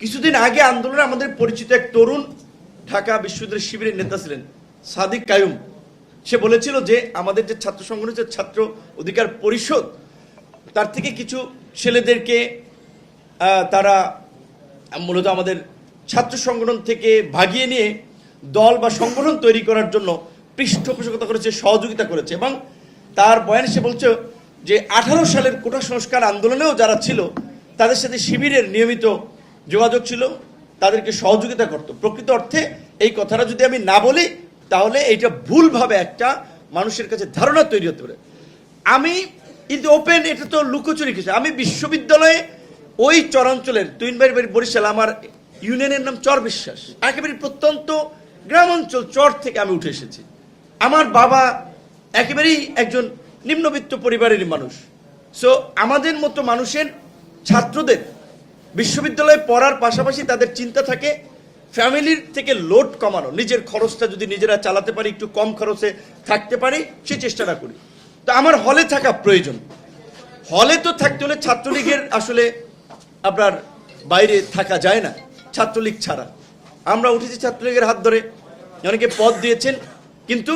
কিছুদিন আগে আন্দোলনে আমাদের পরিচিত এক তরুণ ঢাকা বিশ্ববিদ্যালয় শিবিরের নেতা ছিলেন সাদিক কায়ুম। সে বলেছিল যে আমাদের যে ছাত্র সংগঠন হচ্ছে ছাত্র অধিকার পরিষদ, তার থেকে কিছু ছেলেদেরকে তারা মূলত আমাদের ছাত্র সংগঠন থেকে ভাগিয়ে নিয়ে দল বা সংগঠন তৈরি করার জন্য পৃষ্ঠপোষকতা করেছে, সহযোগিতা করেছে। এবং তার বয়ানে সে বলছে যে 18 সালের কোটা সংস্কার আন্দোলনেও যারা ছিল তাদের সাথে শিবিরের নিয়মিত যোগাযোগ ছিল, তাদেরকে সহযোগিতা করত। প্রকৃত অর্থে এই কথাটা যদি আমি না বলি তাহলে এইটা ভুলভাবে একটা মানুষের কাছে ধারণা তৈরি হতে পারে। আমি কিন্তু ওপেন, এটা তো লুকোচুরি কিছু। আমি বিশ্ববিদ্যালয়ে ওই চরাঞ্চলের তুইনবাড়ি বরিশাল, আমার ইউনিয়নের নাম চর বিশ্বাস, একেবারে প্রত্যন্ত গ্রাম অঞ্চল চর থেকে আমি উঠে এসেছি। আমার বাবা একেবারেই একজন নিম্নবিত্ত পরিবারের মানুষ। সো আমাদের মতো মানুষের ছাত্রদের বিশ্ববিদ্যালয়ে পড়ার পাশাপাশি তাদের চিন্তা থাকে ফ্যামিলির থেকে লোড কমানো, নিজের খরচটা যদি নিজেরা চালাতে পারি, একটু কম খরচে থাকতে পারি, সে চেষ্টাটা করি। তো আমার হলে থাকা প্রয়োজন। হলে তো থাকতে হলে ছাত্রলীগের আসলে আপনার বাইরে থাকা যায় না, ছাত্রলীগ ছাড়া। আমরা উঠেছি ছাত্রলীগের হাত ধরে, অনেকে পদ দিয়েছেন, কিন্তু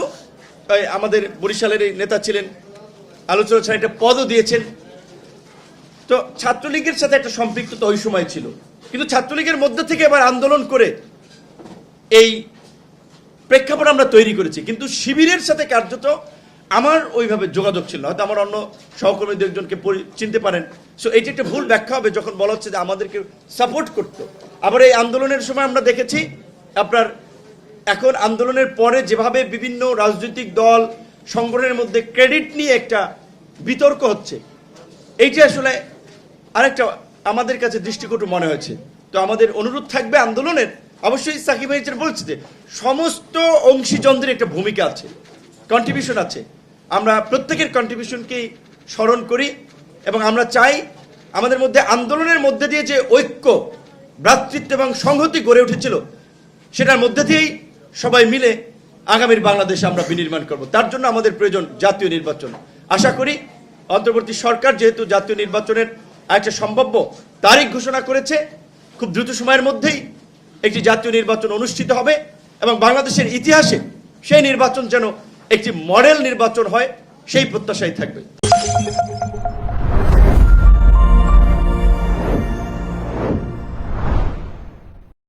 আমাদের বরিশালের নেতা ছিলেন, আলোচনা ছাড়া একটা পদও দিয়েছেন। তো ছাত্রলীগের সাথে একটা সম্পৃক্ততা ওই সময় ছিল, কিন্তু ছাত্রলীগের মধ্যে থেকে এবার আন্দোলন করে এই প্রেক্ষাপট আমরা তৈরি করেছি। কিন্তু শিবিরের সাথে কার্যত আমার ওইভাবে যোগাযোগ ছিল না। হয়তো আমার অন্য সহকর্মী দু একজনকে চিনতে পারেন। সো এইটা একটা ভুল ব্যাখ্যা হবে যখন বলা হচ্ছে যে আমাদেরকে সাপোর্ট করতো। আবার এই আন্দোলনের সময় আমরা দেখেছি আপনার এখন আন্দোলনের পরে যেভাবে বিভিন্ন রাজনৈতিক দল সংগঠনের মধ্যে ক্রেডিট নিয়ে একটা বিতর্ক হচ্ছে, এইটা আসলে আরেকটা আমাদের কাছে দৃষ্টিকটু মনে হয়েছে। তো আমাদের অনুরোধ থাকবে আন্দোলনের, অবশ্যই সাকিব ভাই বলছে যে সমস্ত অংশীজনদের একটা ভূমিকা আছে, কন্ট্রিবিউশন আছে। আমরা প্রত্যেকের কন্ট্রিবিউশনকেই স্মরণ করি এবং আমরা চাই আমাদের মধ্যে আন্দোলনের মধ্যে দিয়ে যে ঐক্য, ভ্রাতৃত্ব এবং সংহতি গড়ে উঠেছিল, সেটার মধ্যে দিয়েই সবাই মিলে আগামীর বাংলাদেশ আমরা বিনির্মাণ করব। তার জন্য আমাদের প্রয়োজন জাতীয় নির্বাচন। আশা করি অন্তর্বর্তী সরকার যেহেতু জাতীয় নির্বাচনের একটা সম্ভাব্য তারিখ ঘোষণা করেছে, খুব দ্রুত সময়ের মধ্যেই একটি জাতীয় নির্বাচন অনুষ্ঠিত হবে এবং বাংলাদেশের ইতিহাসে সেই নির্বাচন যেন একটি মডেল নির্বাচন হয়, সেই প্রত্যাশাই থাকবে।